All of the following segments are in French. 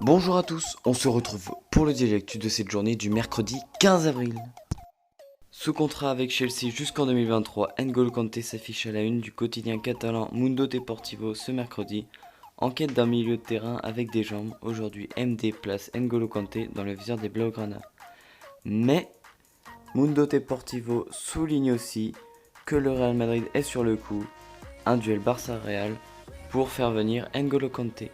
Bonjour à tous, on se retrouve pour le direct de cette journée du mercredi 15 avril. Sous contrat avec Chelsea jusqu'en 2023, N'Golo Kanté s'affiche à la une du quotidien catalan Mundo Deportivo ce mercredi. En quête d'un milieu de terrain avec des jambes, aujourd'hui MD place N'Golo Kanté dans le viseur des Blaugrana. Mais Mundo Deportivo souligne aussi que le Real Madrid est sur le coup, un duel Barça-Real pour faire venir N'Golo Kanté.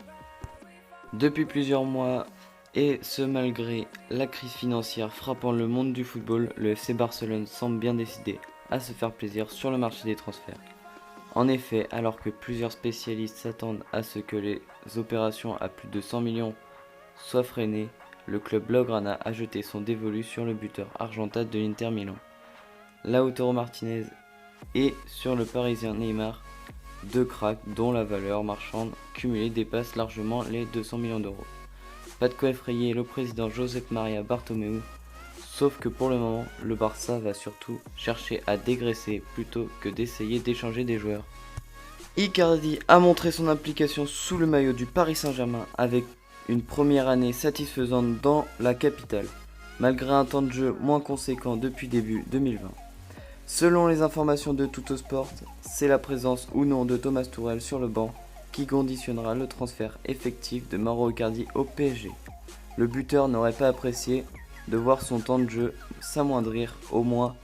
Depuis plusieurs mois, et ce malgré la crise financière frappant le monde du football, le FC Barcelone semble bien décidé à se faire plaisir sur le marché des transferts. En effet, alors que plusieurs spécialistes s'attendent à ce que les opérations à plus de 100 millions soient freinées, le club Blaugrana a jeté son dévolu sur le buteur argentin de l'Inter Milan, Lautaro Martinez, et sur le Parisien Neymar, deux cracks dont la valeur marchande cumulée dépasse largement les 200 millions d'euros. Pas de quoi effrayer le président Josep Maria Bartomeu, sauf que pour le moment, le Barça va surtout chercher à dégraisser plutôt que d'essayer d'échanger des joueurs. Icardi a montré son implication sous le maillot du Paris Saint-Germain avec une première année satisfaisante dans la capitale, malgré un temps de jeu moins conséquent depuis début 2020. Selon les informations de Tuttosport, c'est la présence ou non de Thomas Tuchel sur le banc qui conditionnera le transfert effectif de Mauro Icardi au PSG. Le buteur n'aurait pas apprécié de voir son temps de jeu s'amoindrir au mois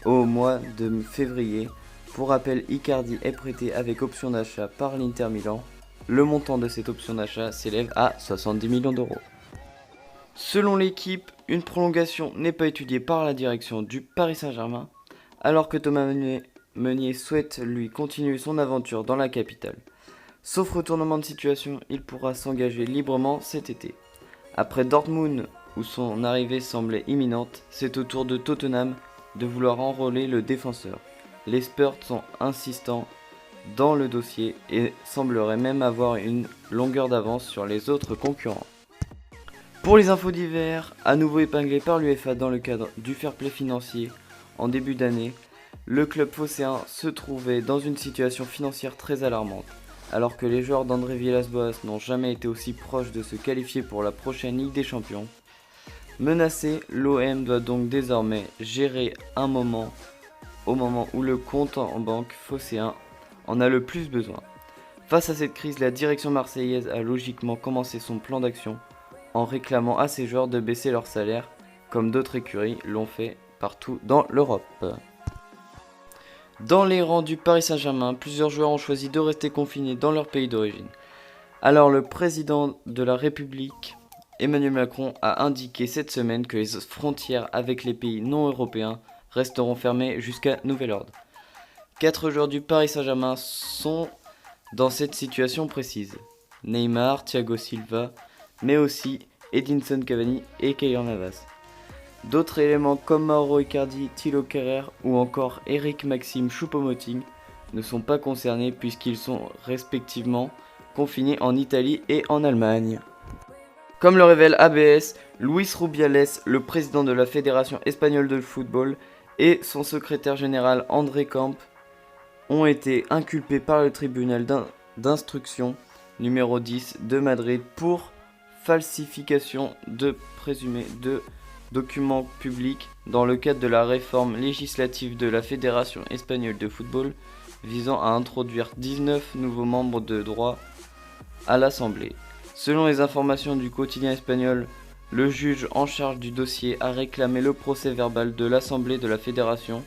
de février. Pour rappel, Icardi est prêté avec option d'achat par l'Inter Milan. Le montant de cette option d'achat s'élève à 70 millions d'euros. Selon l'équipe, une prolongation n'est pas étudiée par la direction du Paris Saint-Germain, alors que Thomas Meunier souhaite lui continuer son aventure dans la capitale. Sauf retournement de situation, il pourra s'engager librement cet été. Après Dortmund, où son arrivée semblait imminente, c'est au tour de Tottenham de vouloir enrôler le défenseur. Les Spurs sont insistants dans le dossier et sembleraient même avoir une longueur d'avance sur les autres concurrents. Pour les infos d'hiver, à nouveau épinglé par l'UEFA dans le cadre du fair play financier, en début d'année, le club phocéen se trouvait dans une situation financière très alarmante. Alors que les joueurs d'André Villas-Boas n'ont jamais été aussi proches de se qualifier pour la prochaine Ligue des Champions, menacé, l'OM doit donc désormais gérer au moment où le compte en banque phocéen en a le plus besoin. Face à cette crise, la direction marseillaise a logiquement commencé son plan d'action en réclamant à ses joueurs de baisser leur salaire, comme d'autres écuries l'ont fait partout dans l'Europe. Dans les rangs du Paris Saint-Germain, plusieurs joueurs ont choisi de rester confinés dans leur pays d'origine. Alors le président de la République, Emmanuel Macron, a indiqué cette semaine que les frontières avec les pays non européens resteront fermées jusqu'à nouvel ordre. 4 joueurs du Paris Saint-Germain sont dans cette situation précise. Neymar, Thiago Silva, mais aussi Edinson Cavani et Keylor Navas. D'autres éléments comme Mauro Icardi, Thilo Kehrer ou encore Eric Maxime Choupo-Moting ne sont pas concernés puisqu'ils sont respectivement confinés en Italie et en Allemagne. Comme le révèle ABS, Luis Rubiales, le président de la Fédération espagnole de football, et son secrétaire général André Camp ont été inculpés par le tribunal d'instruction numéro 10 de Madrid pour falsification présumée de documents publics dans le cadre de la réforme législative de la Fédération espagnole de football visant à introduire 19 nouveaux membres de droit à l'Assemblée. Selon les informations du quotidien espagnol, le juge en charge du dossier a réclamé le procès verbal de l'Assemblée de la Fédération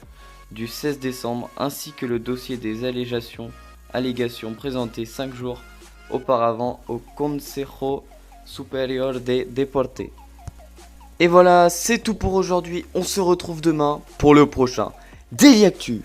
du 16 décembre ainsi que le dossier des allégations présentées 5 jours auparavant au Consejo Superior de Deportes. Et voilà, c'est tout pour aujourd'hui. On se retrouve demain pour le prochain Daily Actu.